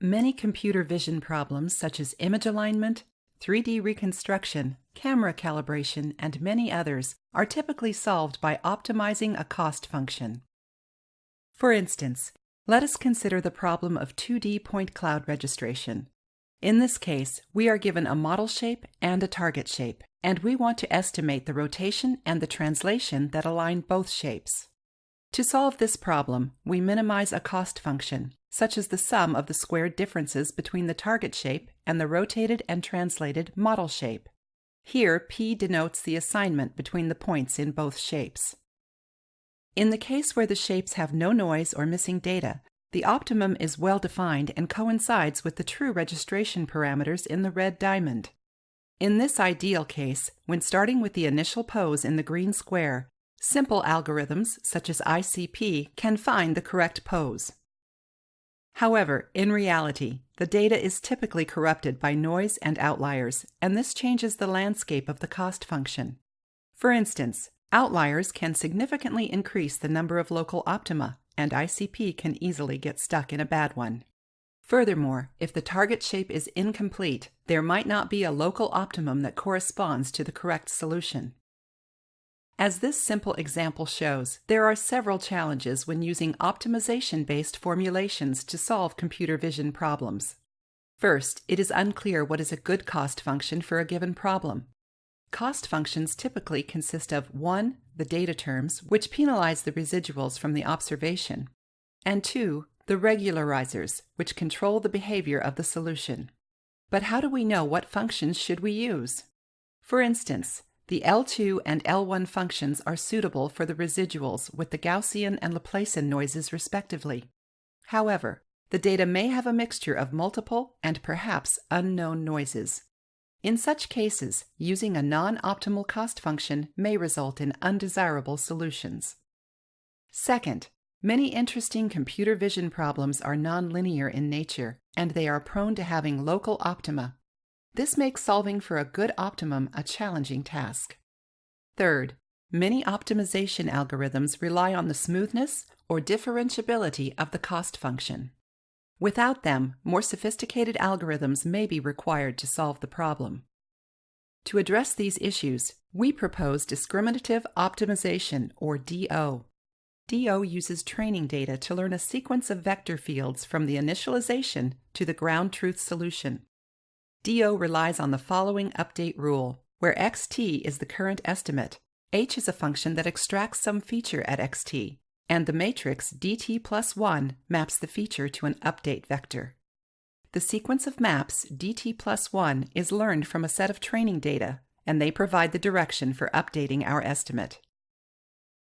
Many computer vision problems such as image alignment, 3D reconstruction, camera calibration, and many others are typically solved by optimizing a cost function. For instance, let us consider the problem of 2D point cloud registration. In this case, we are given a model shape and a target shape, and we want to estimate the rotation and the translation that align both shapes. To solve this problem, we minimize a cost function, such as the sum of the squared differences between the target shape and the rotated and translated model shape. Here, P denotes the assignment between the points in both shapes. In the case where the shapes have no noise or missing data, the optimum is well defined and coincides with the true registration parameters in the red diamond. In this ideal case, when starting with the initial pose in the green square, simple algorithms such as ICP can find the correct pose. However, in reality, the data is typically corrupted by noise and outliers, and this changes the landscape of the cost function. For instance, outliers can significantly increase the number of local optima, and ICP can easily get stuck in a bad one. Furthermore, if the target shape is incomplete, there might not be a local optimum that corresponds to the correct solution. As this simple example shows, there are several challenges when using optimization-based formulations to solve computer vision problems. First, it is unclear what is a good cost function for a given problem. Cost functions typically consist of 1. The data terms, which penalize the residuals from the observation, and 2. The regularizers, which control the behavior of the solution. But how do we know what functions should we use? For instance, the L2 and L1 functions are suitable for the residuals with the Gaussian and Laplacian noises respectively. However, the data may have a mixture of multiple and perhaps unknown noises. In such cases, using a non-optimal cost function may result in undesirable solutions. Second, many interesting computer vision problems are nonlinear in nature, and they are prone to having local optima. This makes solving for a good optimum a challenging task. Third, many optimization algorithms rely on the smoothness or differentiability of the cost function. Without them, more sophisticated algorithms may be required to solve the problem. To address these issues, we propose Discriminative Optimization, or DO. DO uses training data to learn a sequence of vector fields from the initialization to the ground truth solution. DO relies on the following update rule, where xt is the current estimate, h is a function that extracts some feature at xt, and the matrix dt plus 1 maps the feature to an update vector. The sequence of maps dt plus 1 is learned from a set of training data, and they provide the direction for updating our estimate.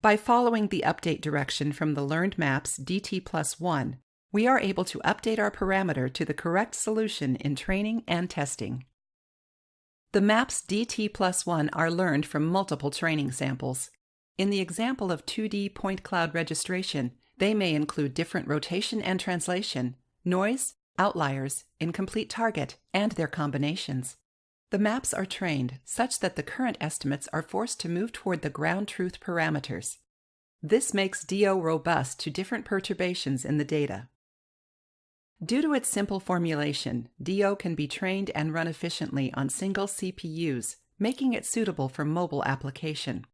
By following the update direction from the learned maps dt plus 1, we are able to update our parameter to the correct solution in training and testing. The maps dt plus 1 are learned from multiple training samples. In the example of 2D point cloud registration, they may include different rotation and translation, noise, outliers, incomplete target, and their combinations. The maps are trained such that the current estimates are forced to move toward the ground truth parameters. This makes DO robust to different perturbations in the data. Due to its simple formulation, DO can be trained and run efficiently on single CPUs, making it suitable for mobile application.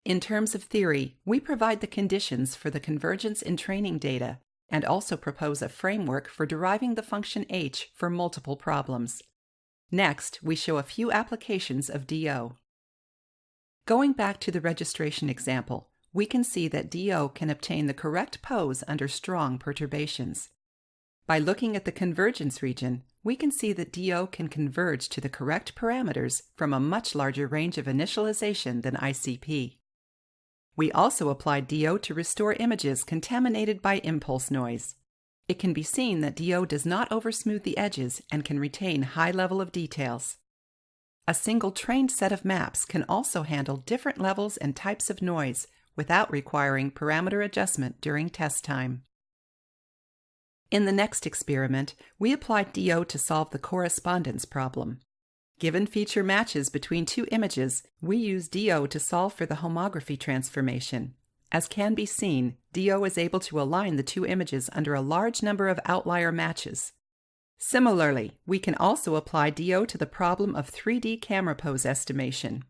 In terms of theory, we provide the conditions for the convergence in training data and also propose a framework for deriving the function h for multiple problems. Next, we show a few applications of DO. Going back to the registration example, we can see that DO can obtain the correct pose under strong perturbations. By looking at the convergence region, we can see that DO can converge to the correct parameters from a much larger range of initialization than ICP. We also applied DO to restore images contaminated by impulse noise. It can be seen that DO does not oversmooth the edges and can retain high level of details. A single trained set of maps can also handle different levels and types of noise without requiring parameter adjustment during test time. In the next experiment, we applied DO to solve the correspondence problem. Given feature matches between two images, we use DO to solve for the homography transformation. As can be seen, DO is able to align the two images under a large number of outlier matches. Similarly, we can also apply DO to the problem of 3D camera pose estimation.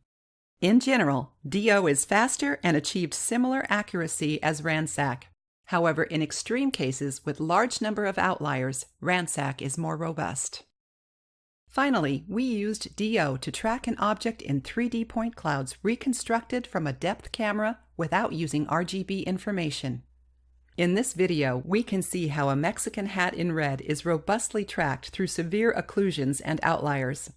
In general, DO is faster and achieved similar accuracy as RANSAC. However, in extreme cases with large number of outliers, RANSAC is more robust. Finally, we used DO to track an object in 3D point clouds reconstructed from a depth camera without using RGB information. In this video, we can see how a Mexican hat in red is robustly tracked through severe occlusions and outliers.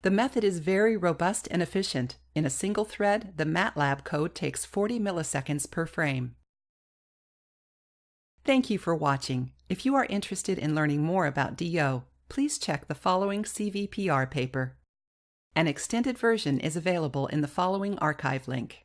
The method is very robust and efficient. In a single thread, the MATLAB code takes 40 milliseconds per frame. Thank you for watching. If you are interested in learning more about DO, please check the following CVPR paper. An extended version is available in the following archive link.